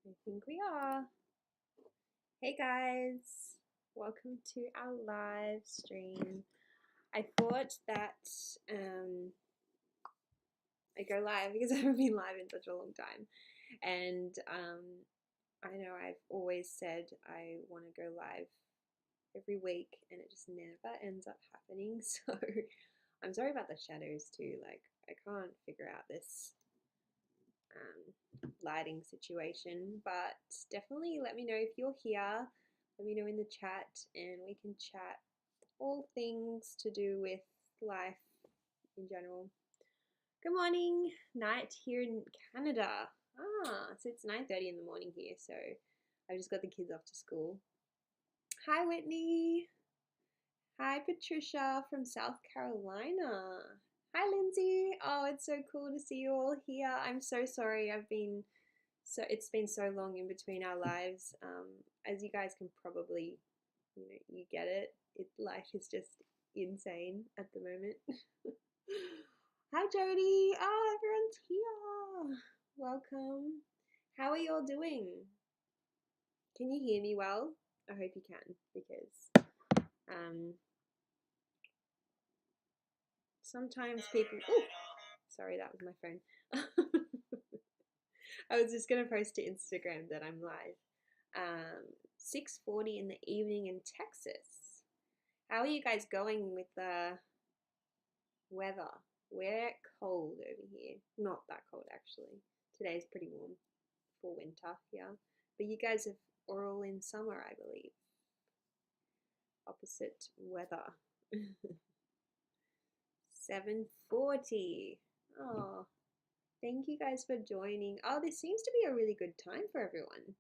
I think we are. Hey guys, welcome to our live stream. I thought that I go live because I haven't been live in such a long time, and I know I've always said I want to go live every week, and it just never ends up happening. So I'm sorry about the shadows too. Like I can't figure out this lighting situation, but definitely let me know if you're here. Let me know in the chat and we can chat all things to do with life in general. Good morning, night here in Canada. So it's 9:30 in the morning here, so I just got the kids off to school. Hi Whitney. Hi Patricia from South Carolina. Hi Lindsay. Oh, it's so cool to see you all here. I'm so sorry it's been so long in between our lives. As you guys can probably, you get it. Life is just insane at the moment. Hi Jody. Oh, everyone's here. Welcome. How are you all doing? Can you hear me well? I hope you can, because sometimes people. Oh, sorry, that was my phone. I was just gonna post to Instagram that I'm live. 6:40 in the evening in Texas. How are you guys going with the weather? We're cold over here. Not that cold actually. Today's pretty warm for winter here. But you guys are all in summer, I believe. Opposite weather. 7:40. Oh, thank you guys for joining. Oh, this seems to be a really good time for everyone.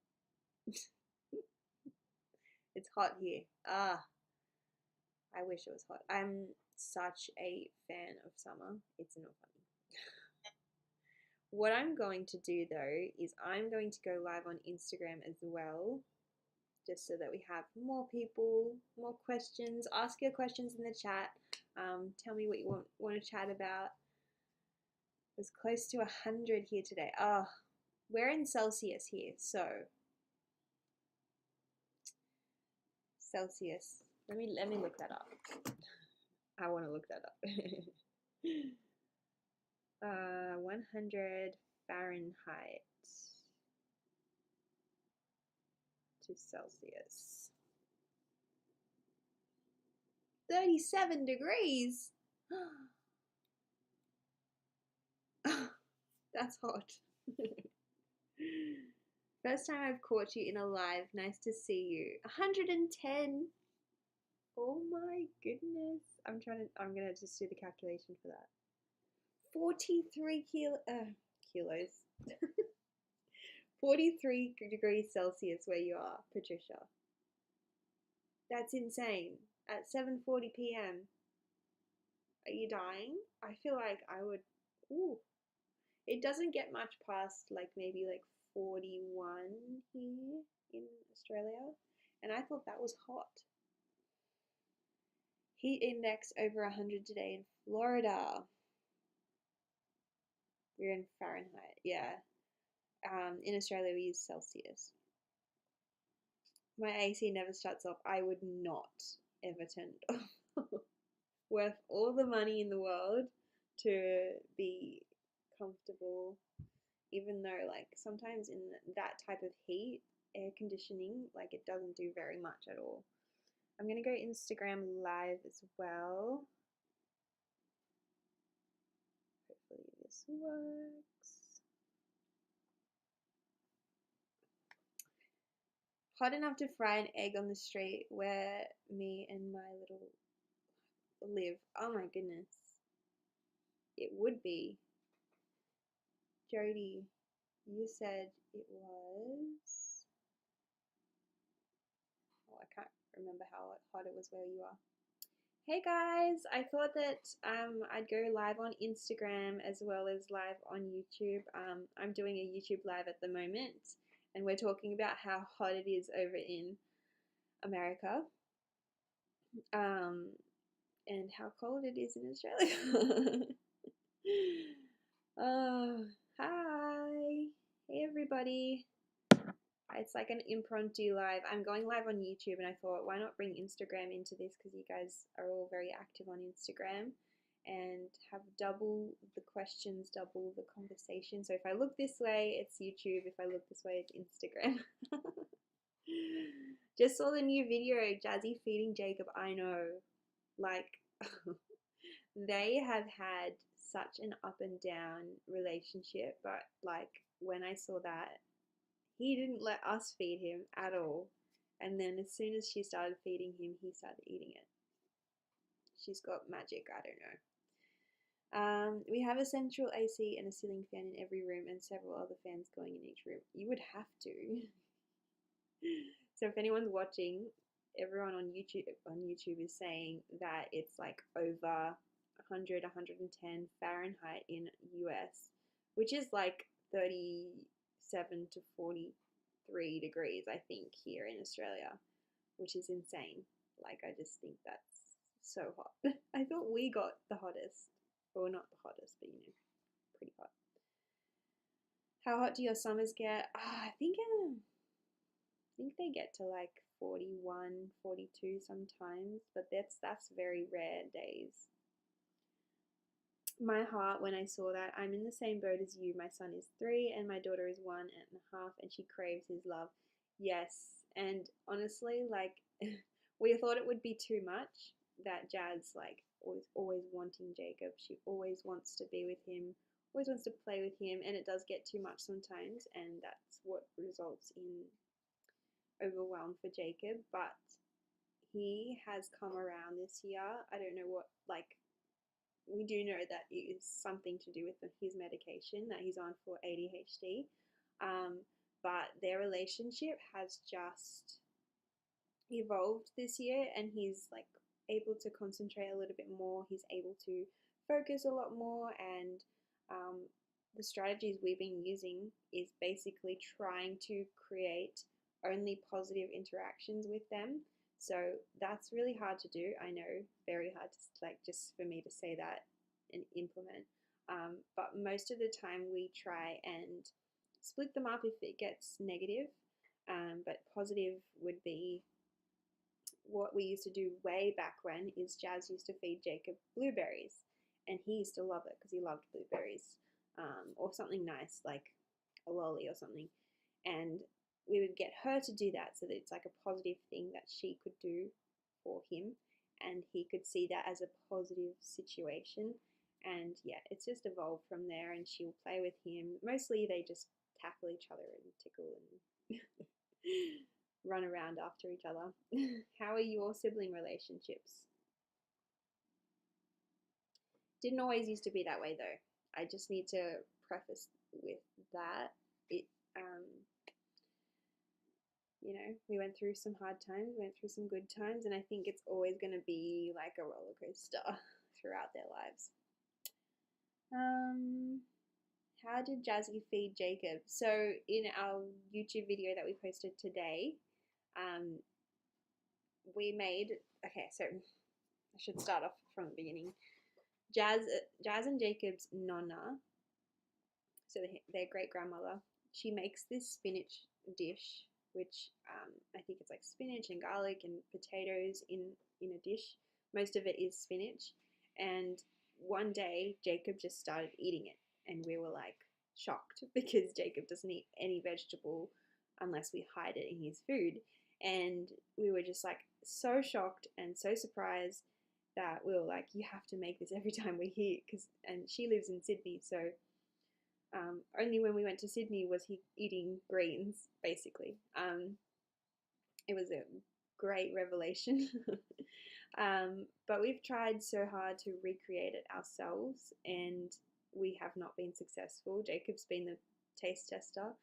It's hot here. I wish it was hot. I'm such a fan of summer. It's not funny. What I'm going to do though is I'm going to go live on Instagram as well, just so that we have more people, more questions. Ask your questions in the chat. Tell me what you want to chat about. It was close to 100 here today. Oh, we're in Celsius here, so Celsius. Let me look that up. I want to look that up. 100 Fahrenheit to Celsius. 37 degrees. That's hot. First time I've caught you in a live. Nice to see you. 110. Oh my goodness. I'm gonna just do the calculation for that. 43 kilos. 43 degrees Celsius where you are, Patricia. That's insane. At 7:40 p.m. Are you dying? I feel like I would. Ooh. It doesn't get much past maybe 41 here in Australia. And I thought that was hot. Heat index over 100 today in Florida. We're in Fahrenheit, yeah. In Australia we use Celsius. My AC never shuts off. I would not ever turn it off. Worth all the money in the world to be comfortable, even though sometimes in that type of heat, air conditioning it doesn't do very much at all. I'm gonna go Instagram live as well. Hopefully this works. Hot enough to fry an egg on the street where me and my little live. Oh my goodness. It would be. Jody, you said it was. Oh, I can't remember how hot it was where you are. Hey guys, I thought that I'd go live on Instagram as well as live on YouTube. I'm doing a YouTube live at the moment, and we're talking about how hot it is over in America, and how cold it is in Australia. Oh, hi. Hey everybody. It's like an impromptu live. I'm going live on YouTube, and I thought, why not bring Instagram into this, because you guys are all very active on Instagram, and have double the questions, double the conversation. So if I look this way, it's YouTube. If I look this way, it's Instagram. Just saw the new video, Jazzy feeding Jacob. I know, like, they have had such an up and down relationship, but like when I saw that, he didn't let us feed him at all. And then as soon as she started feeding him, he started eating it. She's got magic, I don't know. We have a central AC and a ceiling fan in every room and several other fans going in each room. You would have to. So if anyone's watching, everyone on YouTube is saying that it's like over 100, 110 Fahrenheit in US, which is like 37 to 43 degrees, I think, here in Australia, which is insane. Like, I just think that's so hot. I thought we got the hottest. Well, not the hottest, but you know, pretty hot. How hot do your summers get? I think they get to like 41, 42 sometimes, but that's very rare days. My heart when I saw that. I'm in the same boat as you. My son is 3 and my daughter is 1.5, and she craves his love. Yes, and honestly, like we thought it would be too much, that Jazz like always wanting Jacob. She always wants to be with him, always wants to play with him, and it does get too much sometimes, and that's what results in overwhelm for Jacob. But he has come around this year. I don't know what, like, we do know that it is something to do with his medication that he's on for ADHD. But their relationship has just evolved this year, and he's like able to concentrate a little bit more. He's able to focus a lot more, and the strategies we've been using is basically trying to create only positive interactions with them. So that's really hard to do. I know, very hard to, like, just for me to say that and implement. But most of the time we try and split them up if it gets negative. But positive would be what we used to do way back when is Jazz used to feed Jacob blueberries, and he used to love it because he loved blueberries, or something nice like a lolly or something, and we would get her to do that so that it's like a positive thing that she could do for him, and he could see that as a positive situation. And yeah, it's just evolved from there, and she'll play with him. Mostly they just tackle each other and tickle and run around after each other. How are your sibling relationships? Didn't always used to be that way though. I just need to preface with that. It you know, we went through some hard times, we went through some good times, and I think it's always going to be like a roller coaster throughout their lives. How did Jazzy feed Jacob? So in our YouTube video that we posted today, we made, okay, so I should start off from the beginning. Jazz and Jacob's nonna, so their great grandmother, she makes this spinach dish, which I think it's like spinach and garlic and potatoes in a dish. Most of it is spinach, and one day Jacob just started eating it, and we were like shocked because Jacob doesn't eat any vegetable unless we hide it in his food, and we were just like so shocked and so surprised that we were like, you have to make this every time we're here, and she lives in Sydney, so only when we went to Sydney was he eating greens, basically. It was a great revelation. But we've tried so hard to recreate it ourselves, and we have not been successful. Jacob's been the taste tester.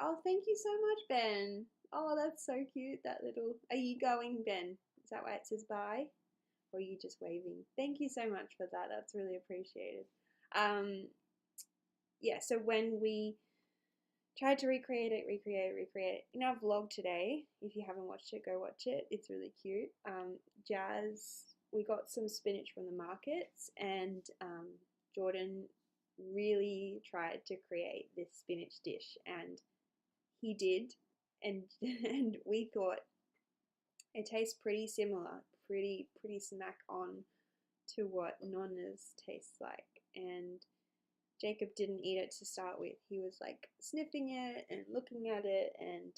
Oh, thank you so much, Ben. Oh, that's so cute, that little, are you going, Ben? Is that why it says bye? Or are you just waving? Thank you so much for that. That's really appreciated. Yeah, so when we tried to recreate it in our vlog today, if you haven't watched it, go watch it. It's really cute. Jazz, we got some spinach from the markets, and Jordan really tried to create this spinach dish, and he did. and and we thought it tastes pretty similar, pretty smack on to what Nonna's tastes like. And Jacob didn't eat it to start with. He was like sniffing it and looking at it, and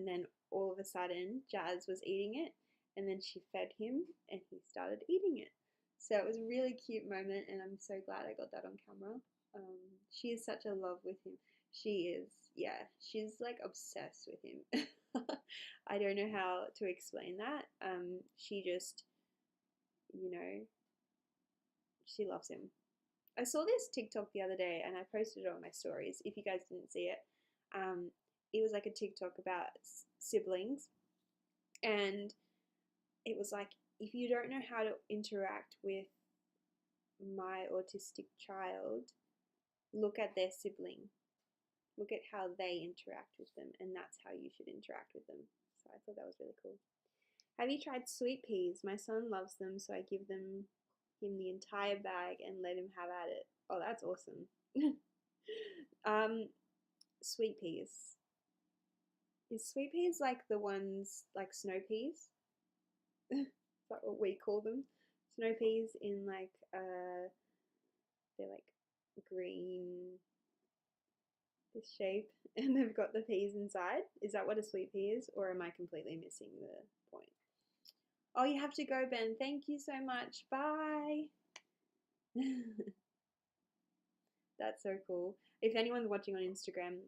then all of a sudden Jazz was eating it, and then she fed him, and he started eating it. So it was a really cute moment, and I'm so glad I got that on camera. She is such a love with him. She is, yeah, she's like obsessed with him. I don't know how to explain that. She just, you know, she loves him. I saw this TikTok the other day, and I posted it on my stories. If you guys didn't see it, it was like a TikTok about siblings, and it was like, if you don't know how to interact with my autistic child, look at their sibling. Look at how they interact with them, and that's how you should interact with them. So I thought that was really cool. Have you tried sweet peas? My son loves them, so I give him the entire bag and let him have at it. Oh, that's awesome. Sweet peas. Is sweet peas like the ones like snow peas? Is that what we call them? Snow peas in like they're like green, this shape, and they've got the peas inside. Is that what a sweet pea is, or am I completely missing the point? Oh, you have to go, Ben. Thank you so much. Bye. That's so cool. If anyone's watching on Instagram,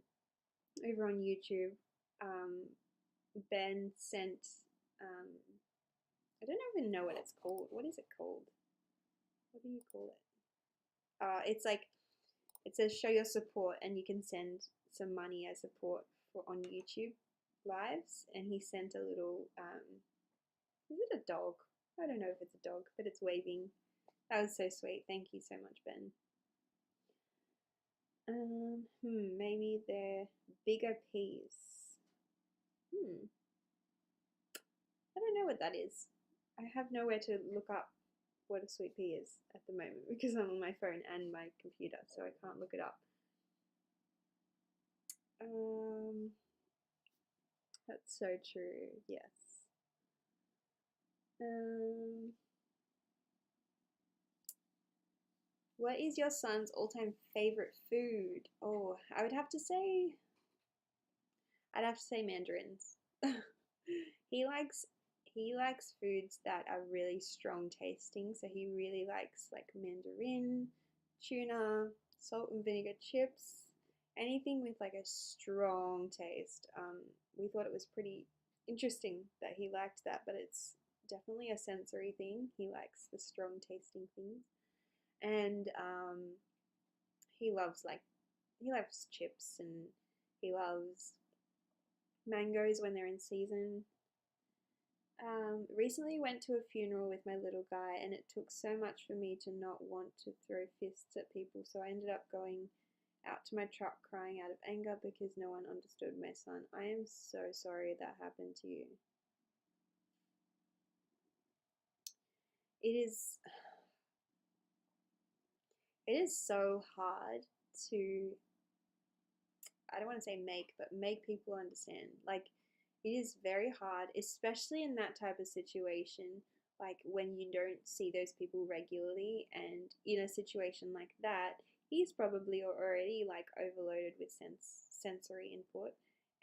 over on YouTube, Ben sent, I don't even know what it's called. What is it called? What do you call it? It's like, it says show your support, and you can send some money as support for on YouTube lives. And he sent a little, is it a dog? I don't know if it's a dog, but it's waving. That was so sweet. Thank you so much, Ben. Maybe they're bigger peas. I don't know what that is. I have nowhere to look up what a sweet pea is at the moment because I'm on my phone and my computer, so I can't look it up. That's so true. Yes. What is your son's all-time favorite food? Oh, I'd have to say mandarins. He likes foods that are really strong tasting. So he really likes like mandarin, tuna, salt and vinegar chips, anything with like a strong taste. We thought it was pretty interesting that he liked that, but it's definitely a sensory thing. He likes the strong tasting things, and he loves chips, and he loves mangoes when they're in season. Recently went to a funeral with my little guy, and it took so much for me to not want to throw fists at people, so I ended up going out to my truck crying out of anger because no one understood my son. I am so sorry that happened to you. It is so hard to, I don't want to say make people understand. Like, it is very hard, especially in that type of situation, like when you don't see those people regularly, and in a situation like that, he's probably already like overloaded with sensory input,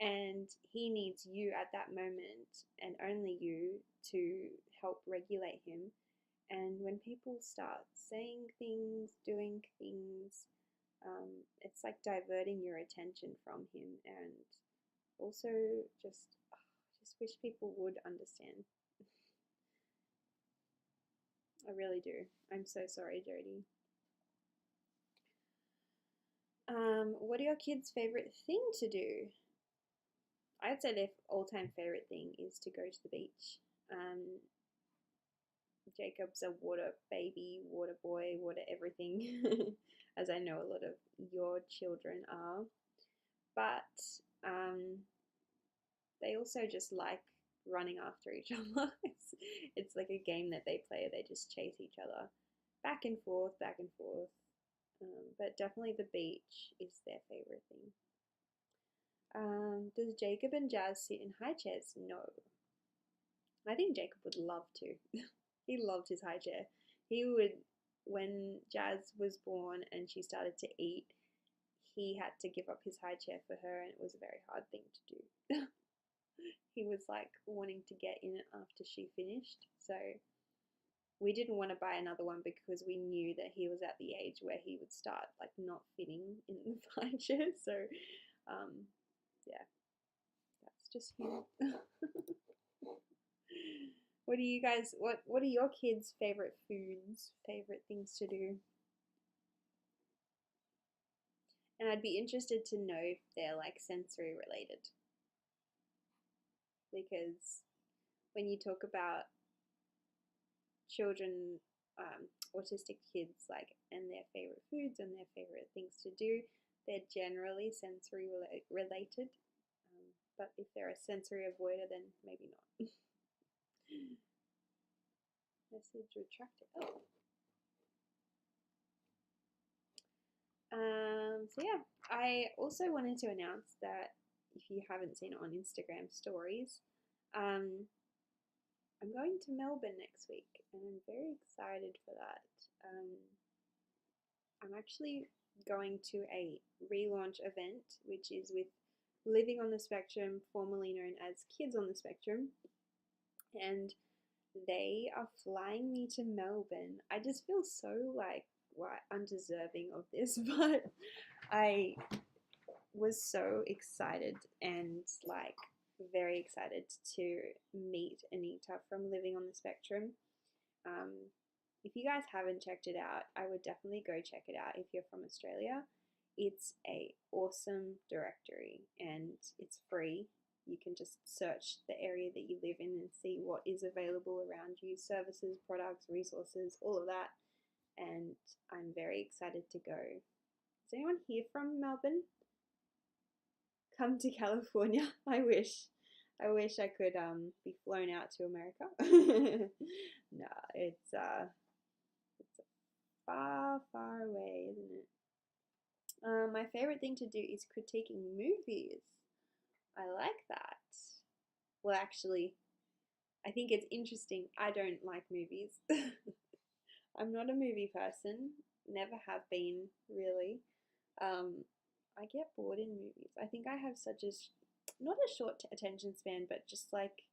and he needs you at that moment, and only you, to help regulate him. And when people start saying things, doing things, it's like diverting your attention from him, and also just wish people would understand. I really do. I'm so sorry, Jodie. What are your kids' favorite thing to do? I'd say their all-time favorite thing is to go to the beach. Jacob's a water baby, water boy, water everything, as I know a lot of your children are. But they also just like running after each other. It's like a game that they play. They just chase each other back and forth, back and forth. But definitely the beach is their favorite thing. Does Jacob and Jazz sit in high chairs? No. I think Jacob would love to. He loved his high chair. He would, when Jazz was born and she started to eat, he had to give up his high chair for her, and it was a very hard thing to do. He was like wanting to get in it after she finished. So we didn't want to buy another one because we knew that he was at the age where he would start like not fitting in the high chair. So yeah, that's just him. What do you guys, what are your kids' favorite foods, favorite things to do? And I'd be interested to know if they're like sensory related, because when you talk about children, autistic kids, like, and their favorite foods and their favorite things to do, they're generally sensory related. But if they're a sensory avoider, then maybe not. Message retracted. Oh. So yeah, I also wanted to announce that if you haven't seen it on Instagram stories, I'm going to Melbourne next week, and I'm very excited for that. I'm actually going to a relaunch event, which is with Living on the Spectrum, formerly known as Kids on the Spectrum, and they are flying me to Melbourne. I just feel so like undeserving of this, but I was so excited and like very excited to meet Anita from Living on the Spectrum. If you guys haven't checked it out, I would definitely go check it out if you're from Australia. It's a awesome directory and it's free. You can just search the area that you live in and see what is available around you, services, products, resources, all of that. And I'm very excited to go. Is anyone here from Melbourne? Come to California. I wish I could be flown out to America. No, it's far, far away, isn't it? My favorite thing to do is critiquing movies. I like that. Well, actually, I think it's interesting. I don't like movies. I'm not a movie person. Never have been, really. I get bored in movies. I think I have such a, not a short attention span, but just like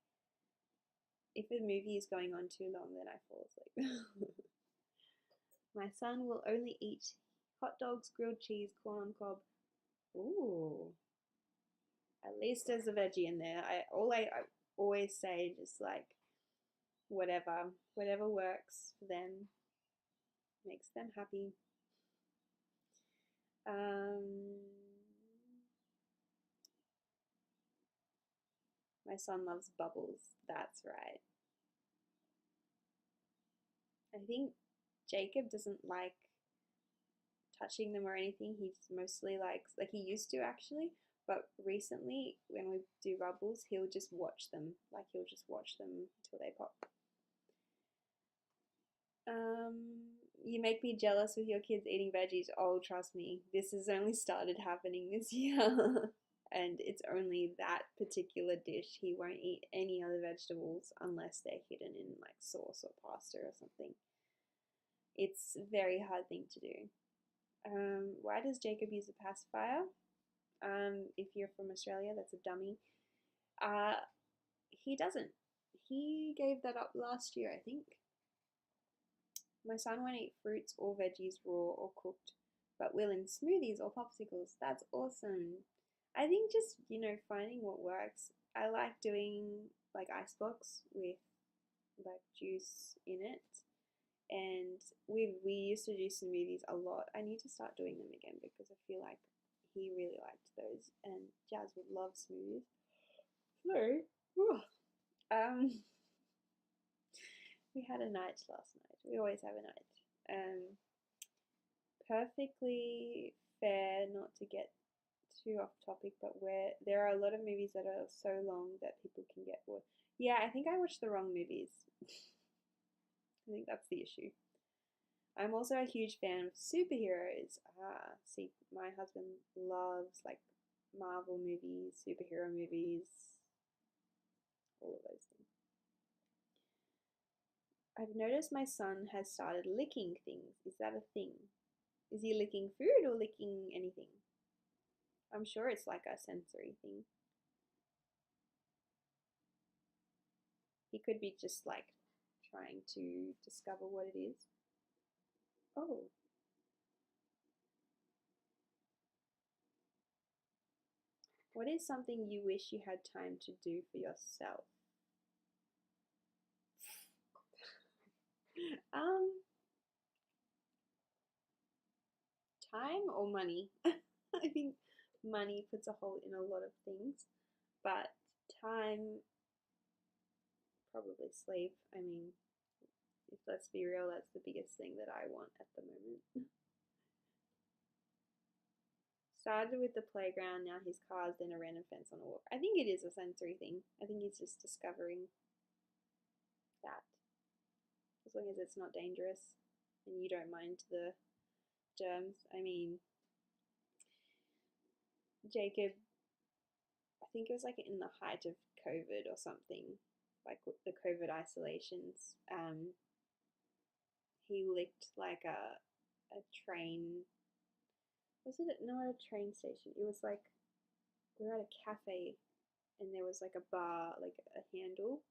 if a movie is going on too long, then I fall asleep. My son will only eat hot dogs, grilled cheese, corn on cob. Ooh. At least there's a veggie in there. I always say just like whatever works for them, makes them happy. My son loves bubbles. That's right. I think Jacob doesn't like touching them or anything. He mostly likes, like he used to actually, but recently when we do bubbles, he'll just watch them. Like he'll just watch them until they pop. You make me jealous with your kids eating veggies. Oh, trust me, this has only started happening this year. And it's only that particular dish. He won't eat any other vegetables unless they're hidden in like sauce or pasta or something. It's a very hard thing to do. Why does Jacob use a pacifier? If you're from Australia, that's a dummy. He doesn't. He gave that up last year, I think. My son won't eat fruits or veggies raw or cooked, but will in smoothies or popsicles. That's awesome. I think just, finding what works. I like doing like icebox with like juice in it. And we used to do smoothies a lot. I need to start doing them again because I feel like he really liked those, and Jazz would love smoothies. So, we had a night last night. We always have a night. Perfectly fair, not to get too off topic, but where there are a lot of movies that are so long that people can get bored. Yeah, I think I watched the wrong movies. I think that's the issue. I'm also a huge fan of superheroes. See, my husband loves like Marvel movies, superhero movies, all of those things. I've noticed my son has started licking things. Is that a thing? Is he licking food or licking anything? I'm sure it's like a sensory thing. He could be just like trying to discover what it is. Oh. What is something you wish you had time to do for yourself? Um, Time or money? I think money puts a hold in a lot of things, but time, probably sleep. I mean, if let's be real, that's the biggest thing that I want at the moment. Started with the playground, now his cars, then a random fence on a walk. I think it is a sensory thing. I think he's just discovering that. As long as it's not dangerous and you don't mind the germs. I mean, Jacob, I think it was like in the height of COVID or something, like the COVID isolations. He licked like a train. Was it not a train station? It was like we were at a cafe and there was like a bar, like a handle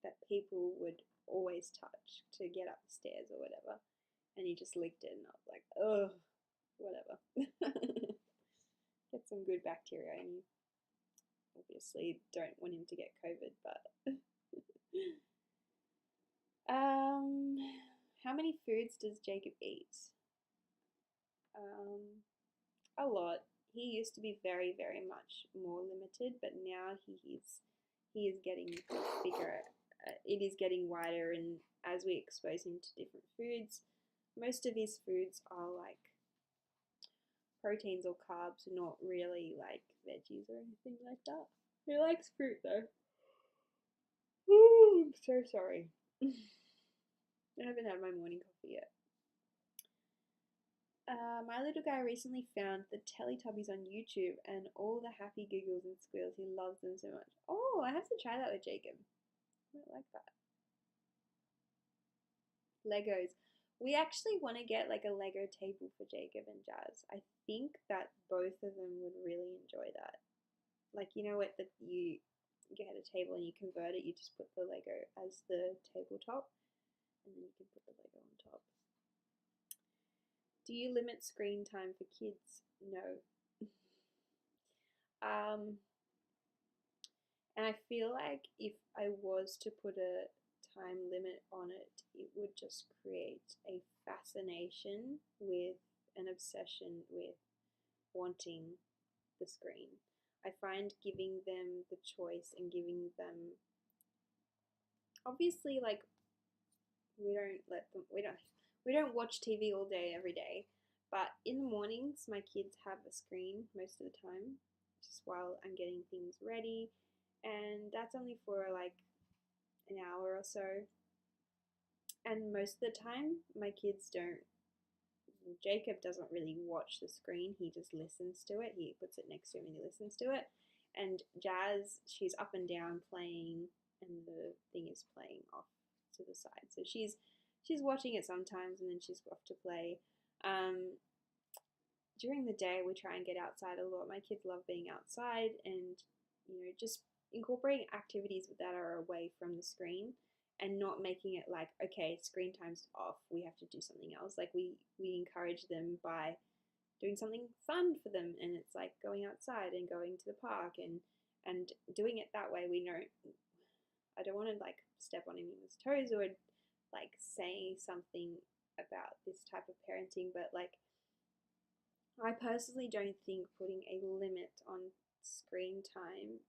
that people would always touch to get up the stairs or whatever. And he just licked it and I was like, ugh, whatever. Get some good bacteria in you. Obviously, don't want him to get COVID, but how many foods does Jacob eat? A lot. He used to be very, very much more limited, but now he is getting bigger. It is getting wider, and as we expose him to different foods, most of his foods are like proteins or carbs, not really like veggies or anything like that. He likes fruit though. Ooh, I'm so sorry. I haven't had my morning coffee yet. My little guy recently found the Teletubbies on YouTube and all the happy giggles and squeals. He loves them so much. Oh, I have to try that with Jacob. I might like that. Legos. We actually want to get like a Lego table for Jacob and Jazz. I think that both of them would really enjoy that. Like, you know what, that you get a table and you convert it, you just put the Lego as the tabletop and then you can put the Lego on top. Do you limit screen time for kids? No. And I feel like if I was to put a time limit on it, it would just create a fascination with an obsession with wanting the screen. I find giving them the choice and giving them, obviously, like we don't watch TV all day every day, but in the mornings my kids have a screen most of the time, just while I'm getting things ready, and that's only for like an hour or so. And most of the time my kids don't, Jacob doesn't really watch the screen, he just listens to it. He puts it next to him and he listens to it. And Jazz, she's up and down playing and the thing is playing off to the side. So she's watching it sometimes and then she's off to play. During the day we try and get outside a lot. My kids love being outside and, you know, just incorporating activities that are away from the screen and not making it like, okay, screen time's off, we have to do something else. Like we encourage them by doing something fun for them, and it's like going outside and going to the park and doing it that way. I don't want to like step on anyone's toes or like say something about this type of parenting, but like I personally don't think putting a limit on screen time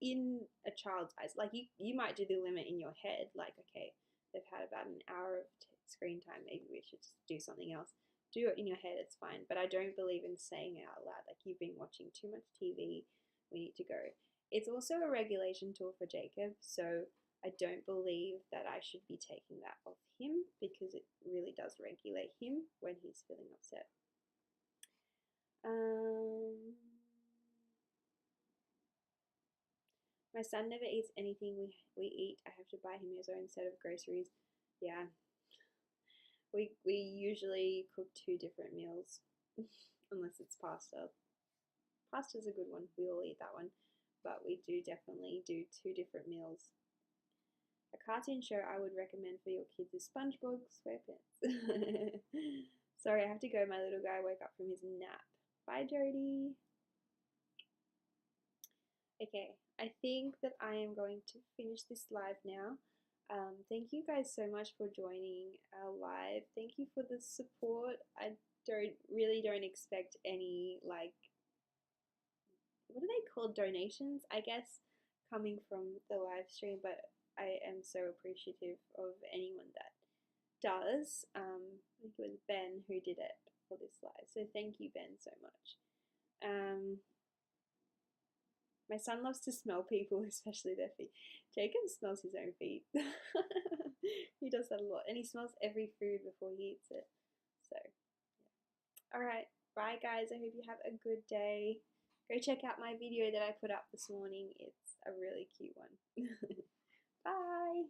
in a child's eyes, like you might do the limit in your head, like, okay, they've had about an hour of screen time, maybe we should just do something else. Do it in your head, it's fine. But I don't believe in saying it out loud, like, you've been watching too much TV, we need to go. It's also a regulation tool for Jacob, so I don't believe that I should be taking that off him because it really does regulate him when he's feeling upset. My son never eats anything we eat. I have to buy him his own set of groceries. Yeah, we usually cook 2 different meals, unless it's pasta. Pasta's a good one. We all eat that one, but we do definitely do 2 different meals. A cartoon show I would recommend for your kids is SpongeBob SquarePants. Sorry, I have to go. My little guy woke up from his nap. Bye, Jody. Okay, I think that I am going to finish this live now. Thank you guys so much for joining our live. Thank you for the support. I don't expect any, like, what are they called, donations, I guess, coming from the live stream, but I am so appreciative of anyone that does. I think it was Ben who did it for this live, so thank you, Ben, so much. My son loves to smell people, especially their feet. Jacob smells his own feet. He does that a lot, and he smells every food before he eats it. So, yeah. All right, bye guys. I hope you have a good day. Go check out my video that I put up this morning. It's a really cute one. Bye.